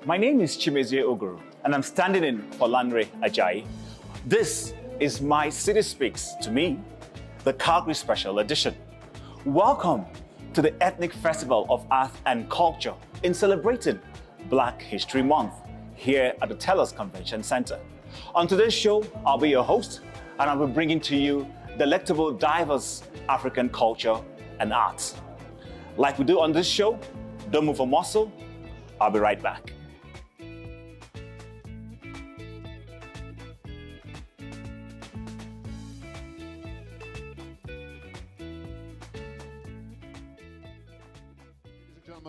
My name is Chimezie Oguru, and I'm standing in for Lanre Ajayi. This is My City Speaks to Me, the Calgary Special Edition. Welcome to the Ethnic Festival of Art and Culture in celebrating Black History Month here at the TELUS Convention Center. On today's show, I'll be your host, and I'll be bringing to you delectable, diverse African culture and arts. Like we do on this show, don't move a muscle. I'll be right back.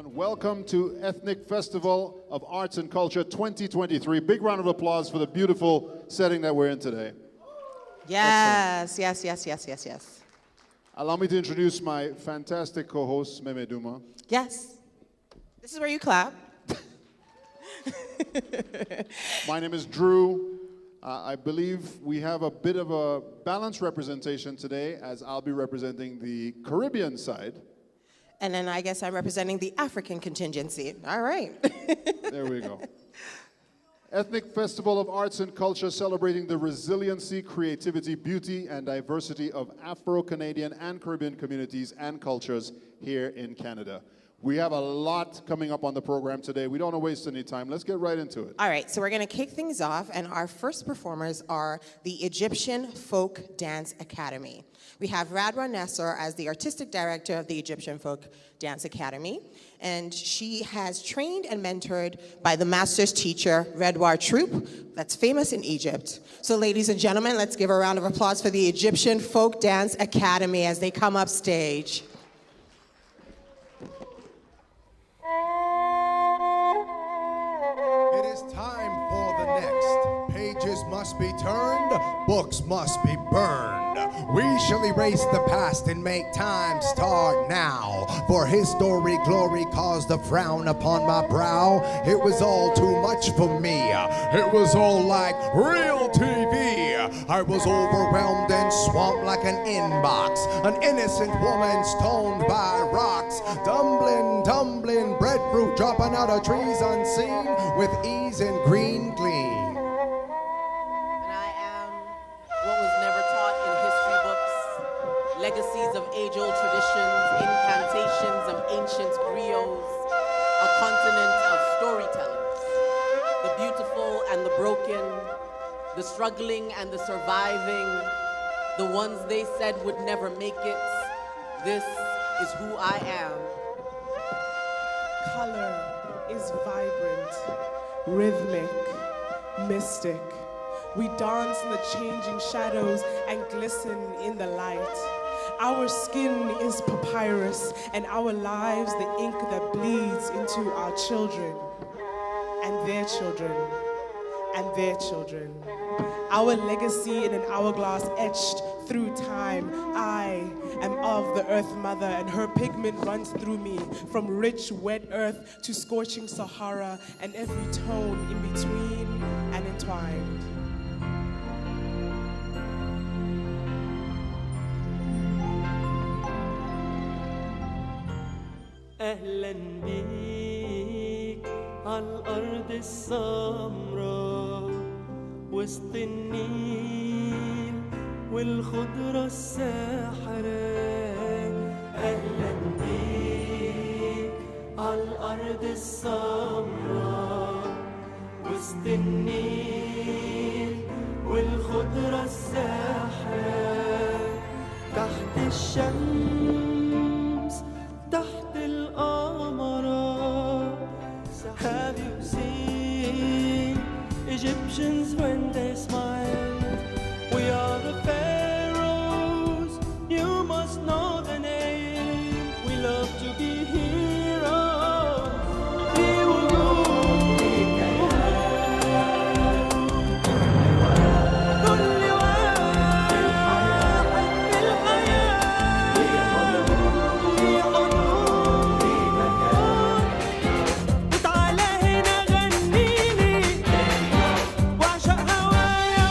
Welcome to Ethnic Festival of Arts and Culture 2023. Big round of applause for the beautiful setting that we're in today. Yes, yes. Allow me to introduce my fantastic co-host, Efeduma. Yes. This is where you clap. My name is Drew. I believe we have a bit of a balanced representation today, as I'll be representing the Caribbean side. And then I guess I'm representing the African contingency. All right. There we go. Ethnic Festival of Arts and Culture celebrating the resiliency, creativity, beauty, and diversity of Afro-Canadian and Caribbean communities and cultures here in Canada. We have a lot coming up on the program today. We don't want to waste any time. Let's get right into it. All right, so we're going to kick things off, and our first performers are the Egyptian Folk Dance Academy. We have Radwa Nasser as the artistic director of the Egyptian Folk Dance Academy, and she has trained and mentored by the master's teacher, Redwar Troop, that's famous in Egypt. So ladies and gentlemen, let's give a round of applause for the Egyptian Folk Dance Academy as they come up stage. It is time for the next. Pages must be turned, books must be burned. We shall erase the past and make time start now. For his story, glory caused a frown upon my brow. It was all too much for me. It was all like real TV. I was overwhelmed and swamped like an inbox. An innocent woman stoned by rocks. Tumbling, breadfruit dropping out of trees unseen with ease and green gleam. Legacies of age-old traditions, incantations of ancient griots, a continent of storytellers, the beautiful and the broken, the struggling and the surviving, the ones they said would never make it. This is who I am. Color is vibrant, rhythmic, mystic. We dance in the changing shadows and glisten in the light. Our skin is papyrus, and our lives the ink that bleeds into our children, and their children, and their children. Our legacy in an hourglass etched through time. I am of the earth mother, and her pigment runs through me, from rich, wet earth to scorching Sahara, and every tone in between and entwined. أهلاً بيك عالأرض السمراء وسط النيل والخضرة الساحرة. أهلاً بيك عالأرض السمراء وسط النيل والخضرة الساحرة. تحت الشمس تحت القمرة. Have you seen Egyptians when they smile? We are the pharaohs, you must know the name. We love to be heroes. We will go. وتعالى هنا غنيني واعشق هوايا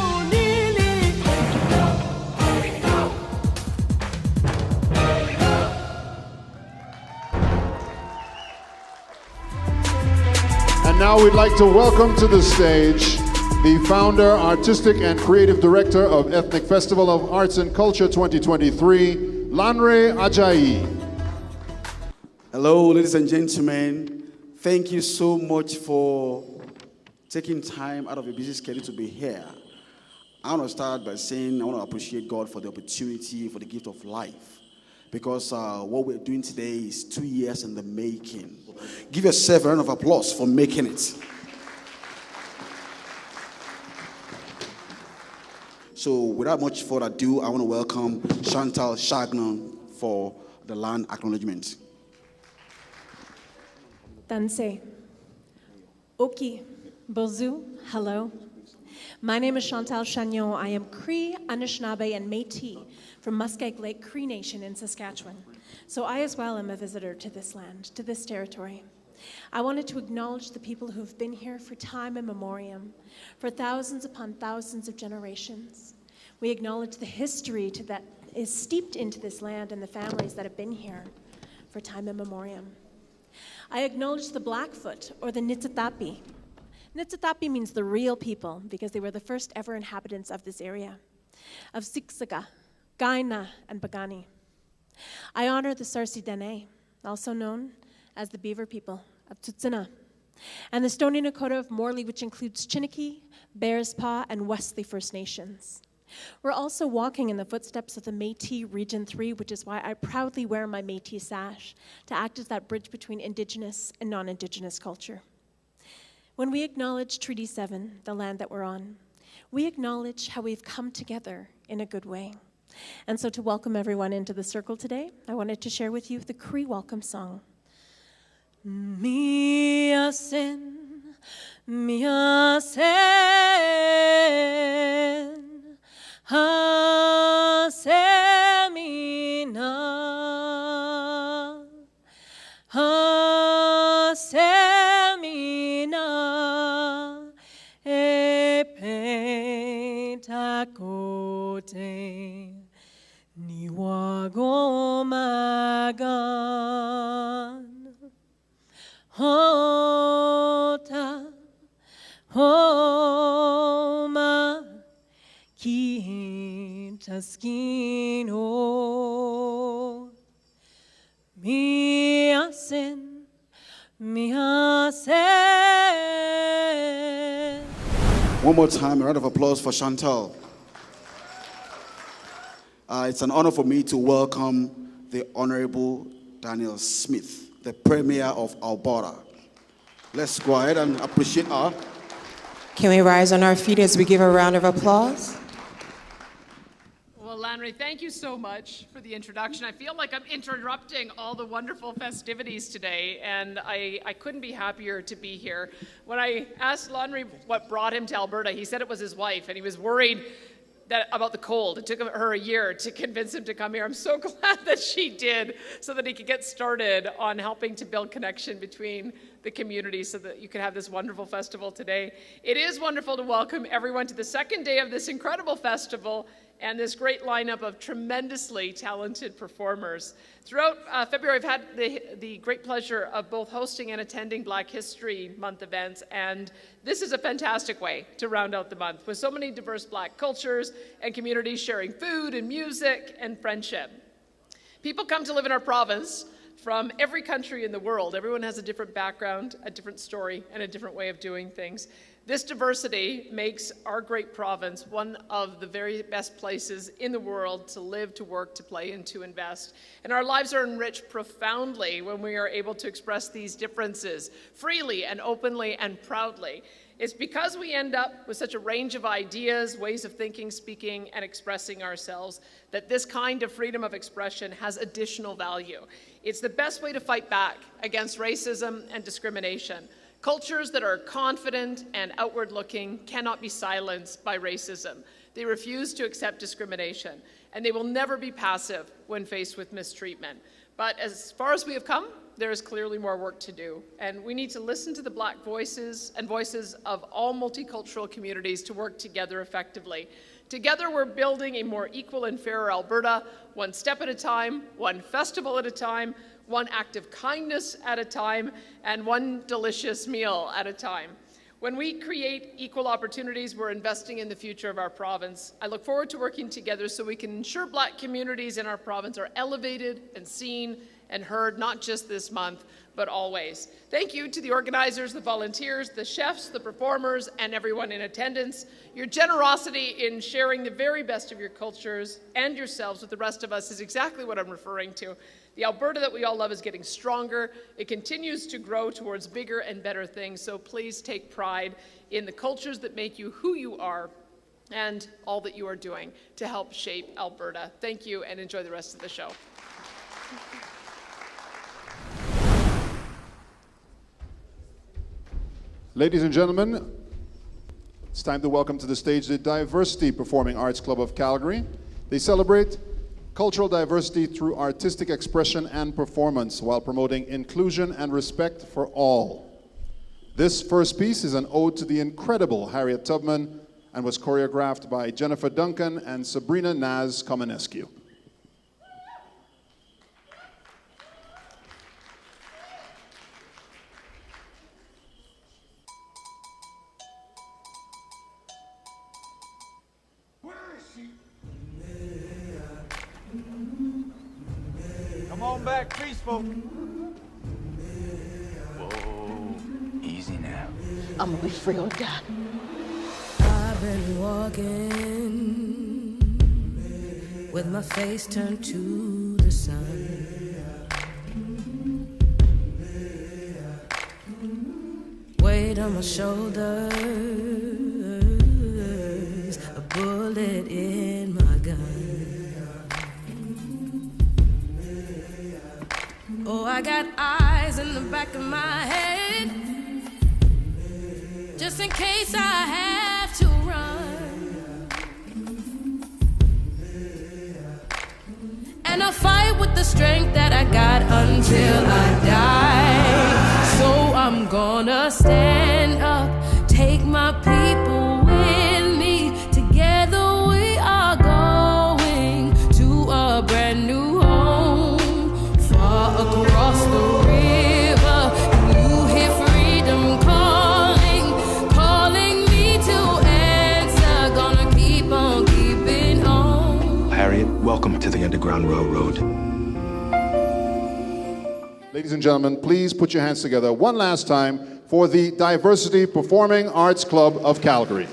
now we'd like to welcome to the stage the founder, artistic and creative director of Ethnic Festival of Arts and Culture 2023, Lanre Ajayi. Hello, ladies and gentlemen. Thank you so much for taking time out of your busy schedule to be here. I want to start by saying I want to appreciate God for the opportunity, for the gift of life. Because what we're doing today is 2 years in the making. Give yourself a round of applause for making it. So without much further ado, I want to welcome Chantal Chagnon for the land acknowledgement. Danse. Oki. Bozu. Hello. My name is Chantal Chagnon. I am Cree, Anishinaabe, and Métis from Muskeg Lake Cree Nation in Saskatchewan. So I as well am a visitor to this land, to this territory. I wanted to acknowledge the people who have been here for time immemorial, for thousands upon thousands of generations. We acknowledge the history that is steeped into this land and the families that have been here for time immemorial. I acknowledge the Blackfoot, or the Niitsitapi. Niitsitapi means the real people, because they were the first ever inhabitants of this area, of Siksika, Kainai, and Piikani. I honor the Sarsi Dene, also known as the Beaver people of Tsuut'ina, and the Stoney Nakoda of Morley, which includes Chiniki, Bears Paw, and Wesley First Nations. We're also walking in the footsteps of the Métis Region 3, which is why I proudly wear my Métis sash to act as that bridge between Indigenous and non-Indigenous culture. When we acknowledge Treaty 7, the land that we're on, we acknowledge how we've come together in a good way. And so to welcome everyone into the circle today, I wanted to share with you the Cree welcome song. Miasen, miasen, hasemina, hasemina, epentakote, niwagomagan, hota, homa, kintaskino, miasen, miasen. One more time, a round of applause for Chantal. It's an honor for me to welcome the Honorable Daniel Smith, the Premier of Alberta. Let's go ahead and appreciate her. Can we rise on our feet as we give a round of applause? Well, Lanre, thank you so much for the introduction. I feel like I'm interrupting all the wonderful festivities today, and I couldn't be happier to be here. When I asked Lanre what brought him to Alberta, he said it was his wife, and he was worried about the cold. It took her a year to convince him to come here. I'm so glad that she did, so that he could get started on helping to build connection between the community so that you can have this wonderful festival today. It is wonderful to welcome everyone to the second day of this incredible festival and this great lineup of tremendously talented performers. Throughout February, I've had the great pleasure of both hosting and attending Black History Month events, and this is a fantastic way to round out the month with so many diverse Black cultures and communities sharing food and music and friendship. People come to live in our province from every country in the world. Everyone has a different background, a different story, and a different way of doing things. This diversity makes our great province one of the very best places in the world to live, to work, to play, and to invest. And our lives are enriched profoundly when we are able to express these differences freely and openly and proudly. It's because we end up with such a range of ideas, ways of thinking, speaking, and expressing ourselves that this kind of freedom of expression has additional value. It's the best way to fight back against racism and discrimination. Cultures that are confident and outward-looking cannot be silenced by racism. They refuse to accept discrimination, and they will never be passive when faced with mistreatment. But as far as we have come, there is clearly more work to do, and we need to listen to the Black voices and voices of all multicultural communities to work together effectively. Together, we're building a more equal and fairer Alberta, one step at a time, one festival at a time, one act of kindness at a time, and one delicious meal at a time. When we create equal opportunities, we're investing in the future of our province. I look forward to working together so we can ensure Black communities in our province are elevated and seen and heard, not just this month, but always. Thank you to the organizers, the volunteers, the chefs, the performers, and everyone in attendance. Your generosity in sharing the very best of your cultures and yourselves with the rest of us is exactly what I'm referring to. The Alberta that we all love is getting stronger. It continues to grow towards bigger and better things, so please take pride in the cultures that make you who you are and all that you are doing to help shape Alberta. Thank you, and enjoy the rest of the show. Ladies and gentlemen, it's time to welcome to the stage the Diversity Performing Arts Club of Calgary. They celebrate cultural diversity through artistic expression and performance while promoting inclusion and respect for all. This first piece is an ode to the incredible Harriet Tubman and was choreographed by Jennifer Duncan and Sabrina Naz Komanescu. Come on back, peaceful. Whoa, easy now. I'm gonna be free or die. I've been walking with my face turned to the sun. Weight on my shoulders, a bullet in my gun. Oh, I got eyes in the back of my head, just in case I have to run. And I'll fight with the strength that I got until I die. So I'm gonna stand up, take my people with me. Together we are going to a brand new home. Across the river, you hear freedom calling me to answer. Gonna keep on keeping on. Harriet, welcome to the Underground Railroad. Ladies and gentlemen, please put your hands together one last time for the Diversity Performing Arts Club of Calgary.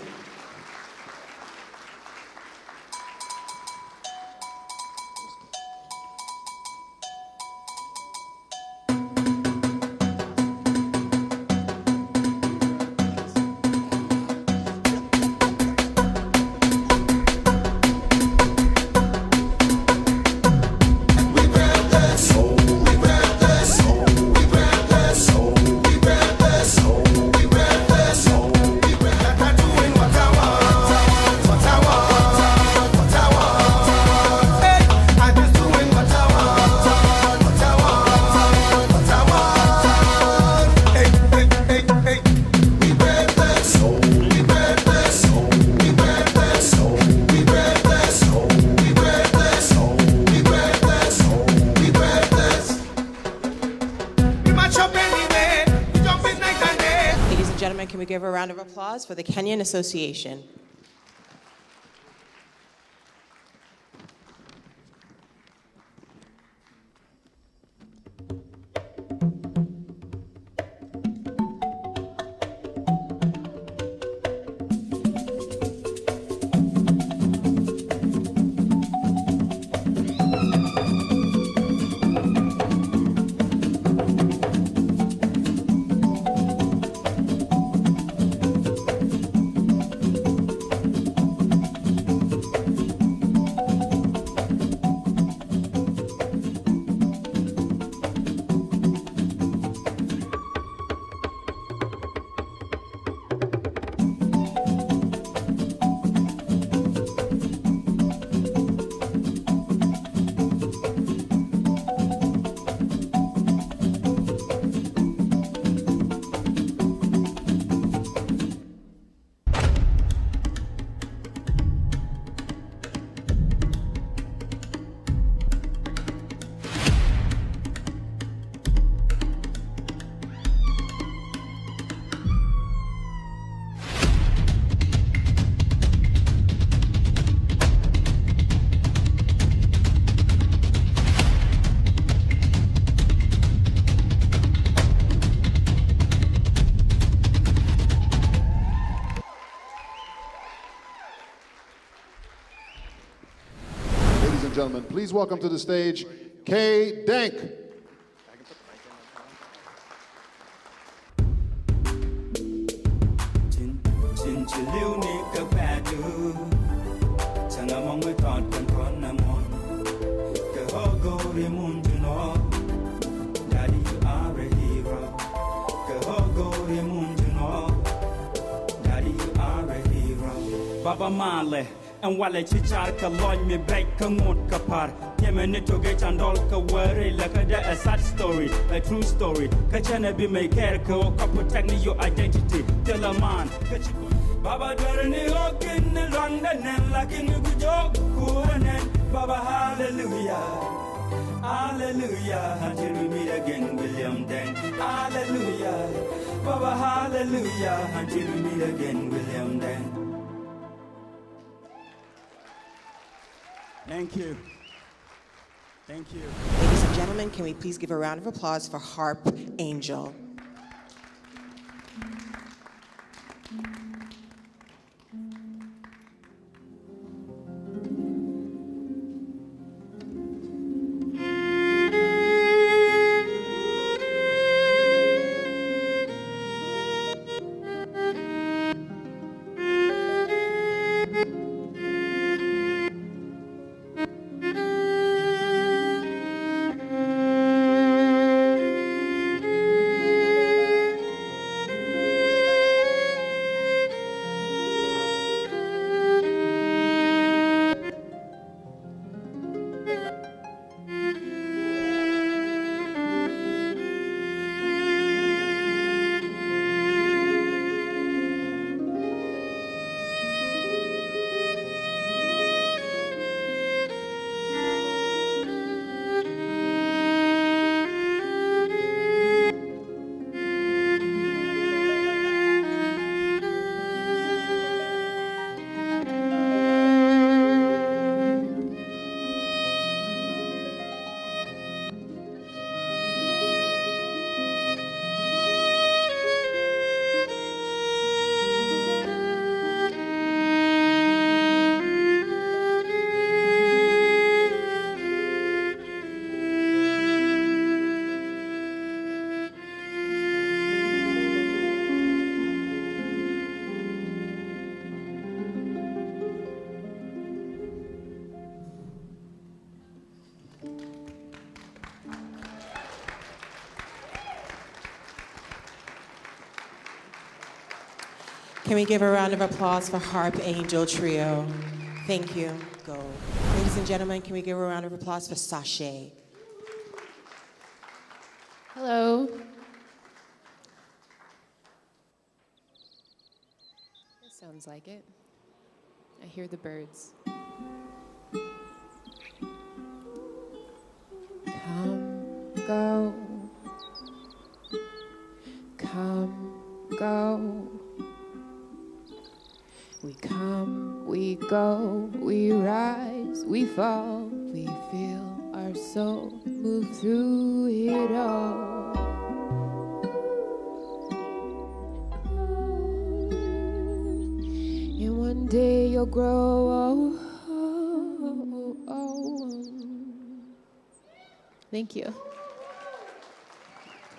Can we give a round of applause for the Kenyan Association? and gentlemen, please welcome to the stage, Kay Denk. Baba Male, and Wale Chicharka, Lloyd me break Kamut Kapar, Yemenito get and all worry like a sad story, a true story. Kachana be make care, protect your identity. Tell a man, Baba Dorani Okin, London, and like in the joke, Baba Hallelujah. Hallelujah, until we meet again, William Dent. Hallelujah, Baba Hallelujah, until we meet again, William Dent. Thank you. Thank you. Ladies and gentlemen, can we please give a round of applause for Harp Angel? Can we give a round of applause for Harp Angel Trio? Thank you. Go. Ladies and gentlemen, can we give a round of applause for Sashay? Hello. This sounds like it. I hear the birds. Come, go. Come, go. We come, we go, we rise, we fall, we feel our soul move through it all. And one day you'll grow. Thank you.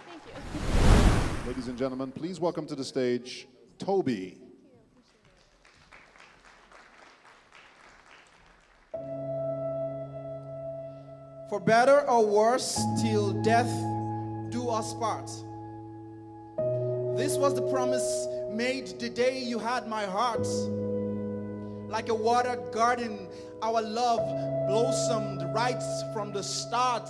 Thank you. Ladies and gentlemen, please welcome to the stage, Toby. For better or worse, till death do us part. This was the promise made the day you had my heart. Like a watered garden, our love blossomed right from the start.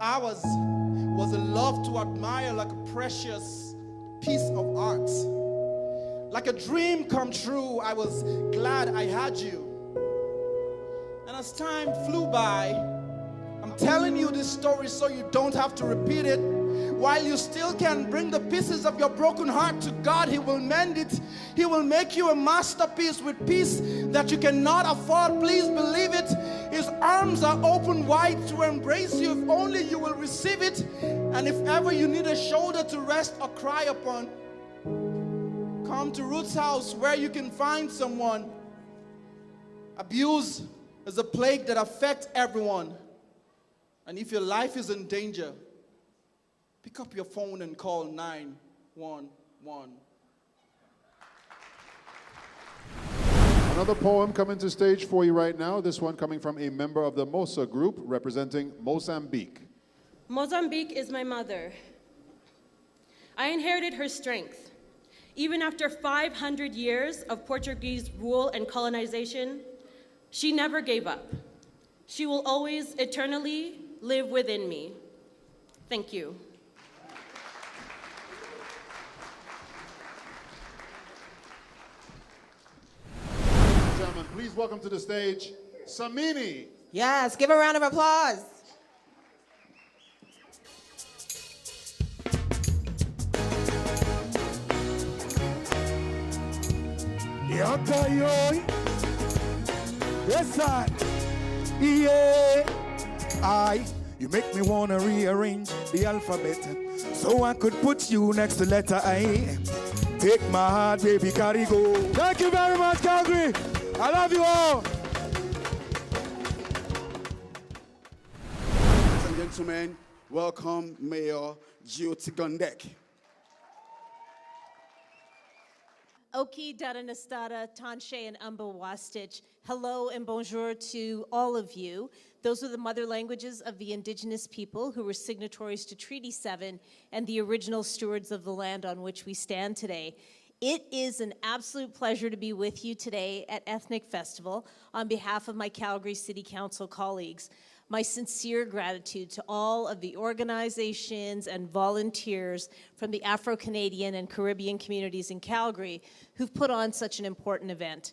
Ours was a love to admire like a precious piece of art. Like a dream come true, I was glad I had you. And as time flew by, I'm telling you this story so you don't have to repeat it. While you still can bring the pieces of your broken heart to God, He will mend it. He will make you a masterpiece with peace that you cannot afford. Please believe it. His arms are open wide to embrace you if only you will receive it. And if ever you need a shoulder to rest or cry upon, come to Ruth's house where you can find someone abused, It's a plague that affects everyone. And if your life is in danger, pick up your phone and call 911. Another poem coming to stage for you right now. This one coming from a member of the Mosa group representing Mozambique. Mozambique is my mother. I inherited her strength. Even after 500 years of Portuguese rule and colonization, she never gave up. She will always eternally live within me. Thank you. Gentlemen, please welcome to the stage, Isimeme. Yes, give a round of applause. Yes, I. Yeah. You make me wanna rearrange the alphabet so I could put you next to letter I. Take my heart, baby, carry go. Thank you very much, Calgary. I love you all. Ladies and gentlemen, welcome Mayor Jyoti Gondek. Oki Daranastada, Tanshe, and Umba Wastich. Hello and bonjour to all of you. Those are the mother languages of the indigenous people who were signatories to Treaty 7 and the original stewards of the land on which we stand today. It is an absolute pleasure to be with you today at Ethnik Festival on behalf of my Calgary City Council colleagues. My sincere gratitude to all of the organizations and volunteers from the Afro-Canadian and Caribbean communities in Calgary who've put on such an important event.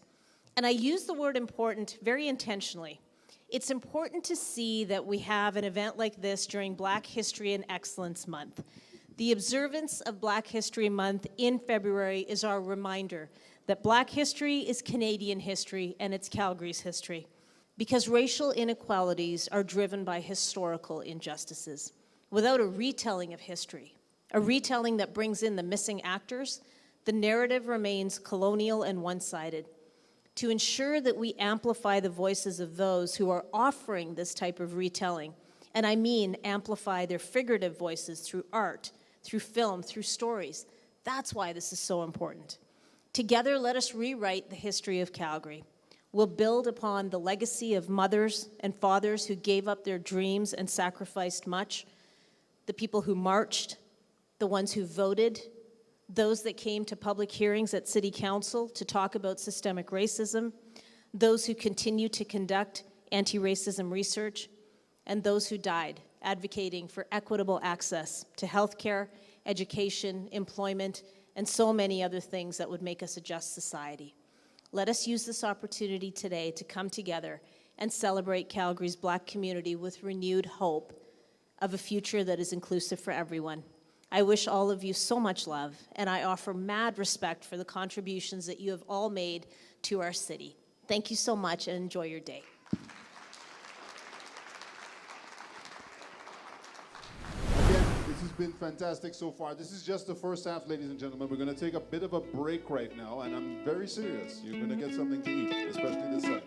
And I use the word important very intentionally. It's important to see that we have an event like this during Black History and Excellence Month. The observance of Black History Month in February is our reminder that Black history is Canadian history and it's Calgary's history. Because racial inequalities are driven by historical injustices. Without a retelling of history, a retelling that brings in the missing actors, the narrative remains colonial and one-sided. To ensure that we amplify the voices of those who are offering this type of retelling, and I mean amplify their figurative voices through art, through film, through stories, that's why this is so important. Together, let us rewrite the history of Calgary. We'll build upon the legacy of mothers and fathers who gave up their dreams and sacrificed much, the people who marched, the ones who voted, those that came to public hearings at City Council to talk about systemic racism, those who continue to conduct anti-racism research, and those who died advocating for equitable access to healthcare, education, employment, and so many other things that would make us a just society. Let us use this opportunity today to come together and celebrate Calgary's Black community with renewed hope of a future that is inclusive for everyone. I wish all of you so much love, and I offer mad respect for the contributions that you have all made to our city. Thank you so much, and enjoy your day. This has been fantastic so far. This is just the first half, ladies and gentlemen. We're going to take a bit of a break right now, and I'm very serious. You're going to get something to eat, especially this side.